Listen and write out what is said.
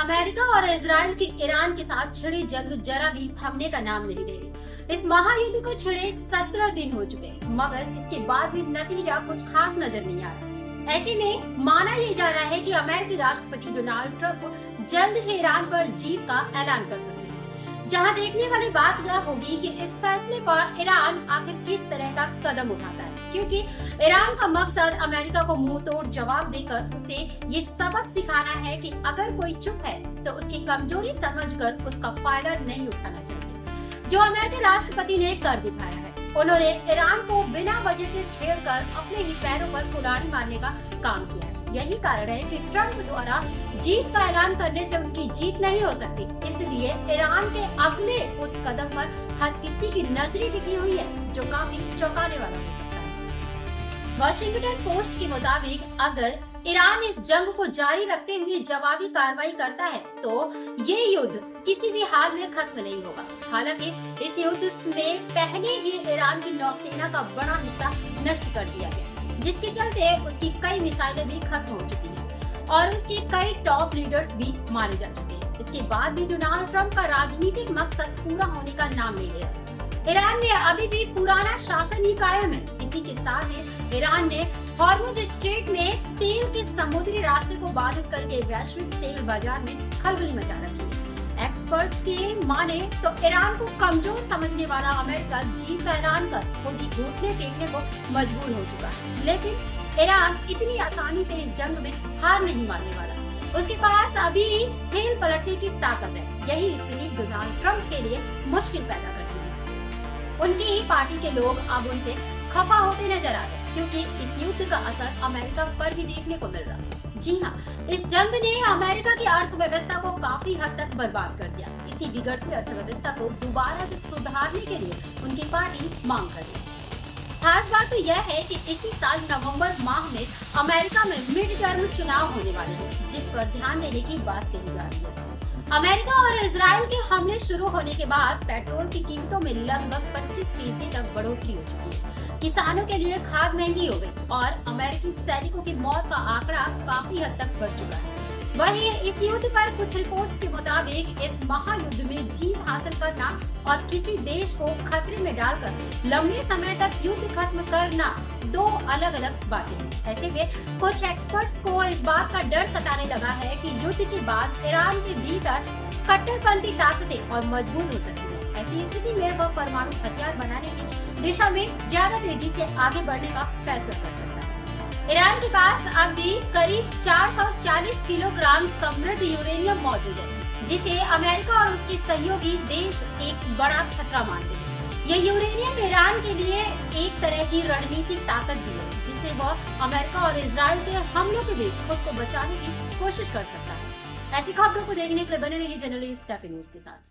America और Israel की Iran के साथ छिड़ी जंग जरा भी थमने का नाम नहीं ले रही। इस महायुद्ध को छिड़े 17 दिन हो चुके, मगर इसके बाद भी नतीजा कुछ खास नजर नहीं आ रहा। ऐसे में माना यह जा रहा है कि अमेरिकी राष्ट्रपति डोनाल्ड ट्रंप जल्द ही ईरान पर जीत का ऐलान कर सकते हैं। जहां देखने वाली बात यह होगी कि इस फैसले पर ईरान आखिर किस तरह का कदम उठाता है, क्योंकि ईरान का मकसद अमेरिका को मुंह तोड़ जवाब देकर उसे ये सबक सिखाना है कि अगर कोई चुप है तो उसकी कमजोरी समझकर उसका फायदा नहीं उठाना चाहिए, जो अमेरिकी राष्ट्रपति ने कर दिखाया है। उन्होंने ईरान को बिना वजह के छेड़कर अपने ही पैरों पर कुल्हाड़ी मारने का काम किया है। यही कारण है कि ट्रंप द्वारा जीत का ऐलान करने से उनकी जीत नहीं हो सकती। इसलिए ईरान के अगले उस कदम पर हर किसी की नजरें टिकी हुई है, जो काफी चौंकाने वाला हो सकता है। वॉशिंगटन पोस्ट के मुताबिक अगर ईरान इस जंग को जारी रखते हुए जवाबी कार्रवाई करता है तो ये युद्ध किसी भी हाल में खत्म नहीं होगा। हालांकि इस युद्ध में पहले ही ईरान की नौसेना का बड़ा हिस्सा नष्ट कर दिया गया, जिसके चलते उसकी कई मिसाइलें भी खत्म हो चुकी हैं और उसके कई टॉप लीडर्स भी मारे जा चुके हैं। इसके बाद भी डोनाल्ड ट्रंप का राजनीतिक मकसद पूरा होने का नाम नहीं ले रहा। ईरान में अभी भी पुराना शासन ही कायम है। इसी के साथ ही ईरान ने हॉर्मुज स्ट्रेट में तेल के समुद्री रास्ते को बाधित करके वैश्विक तेल बाजार में खलबली मचा रखी है। एक्सपर्ट्स की माने तो ईरान को कमजोर समझने वाला अमेरिका जीत का ऐलान कर खुद ही घुटने टेकने को मजबूर हो चुका है। लेकिन ईरान इतनी आसानी से इस जंग में हार नहीं मानने वाला। उसके पास अभी खेल पलटने की ताकत है। यही स्थिति डोनाल्ड ट्रंप के लिए मुश्किल पैदा करती है। उनकी ही पार्टी के लोग अब उनसे खफा होते नजर आ रहे, क्योंकि इस युद्ध का असर अमेरिका पर भी देखने को मिल रहा। जी हाँ, इस जंग ने अमेरिका की अर्थव्यवस्था को काफी हद तक बर्बाद कर दिया। इसी बिगड़ती अर्थव्यवस्था को दोबारा से सुधारने के लिए उनकी पार्टी मांग कर रही है। खास बात तो यह है कि इसी साल नवंबर माह में अमेरिका में मिड टर्म चुनाव होने वाले हैं, जिस पर ध्यान देने की बात कही जा रही है। अमेरिका और इजराइल के हमले शुरू होने के बाद पेट्रोल की कीमतों में लगभग 25% तक बढ़ोतरी हो चुकी है। किसानों के लिए खाद महंगी हो गई और अमेरिकी सैनिकों की मौत का आंकड़ा काफी हद तक बढ़ चुका है। वहीं इस युद्ध पर कुछ रिपोर्ट्स के मुताबिक इस महायुद्ध में जीत हासिल करना और किसी देश को खतरे में डालकर लंबे समय तक युद्ध खत्म करना दो अलग अलग बातें हैं। ऐसे में कुछ एक्सपर्ट्स को इस बात का डर सताने लगा है कि युद्ध के बाद ईरान के भीतर कट्टरपंथी ताकतें और मजबूत हो सकती है। ऐसी स्थिति में वह परमाणु हथियार बनाने की दिशा में ज्यादा तेजी से आगे बढ़ने का फैसला कर सकता है। ईरान के पास अब भी करीब 440 किलोग्राम समृद्ध यूरेनियम मौजूद है, जिसे अमेरिका और उसके सहयोगी देश एक बड़ा खतरा मानते हैं। यह यूरेनियम ईरान के लिए एक तरह की रणनीतिक ताकत भी है, जिससे वह अमेरिका और इजराइल के हमलों के बीच खुद को बचाने की कोशिश कर सकता है। ऐसी खबरों को देखने के लिए बने रहिए जर्नलिस्ट कैफे न्यूज के साथ।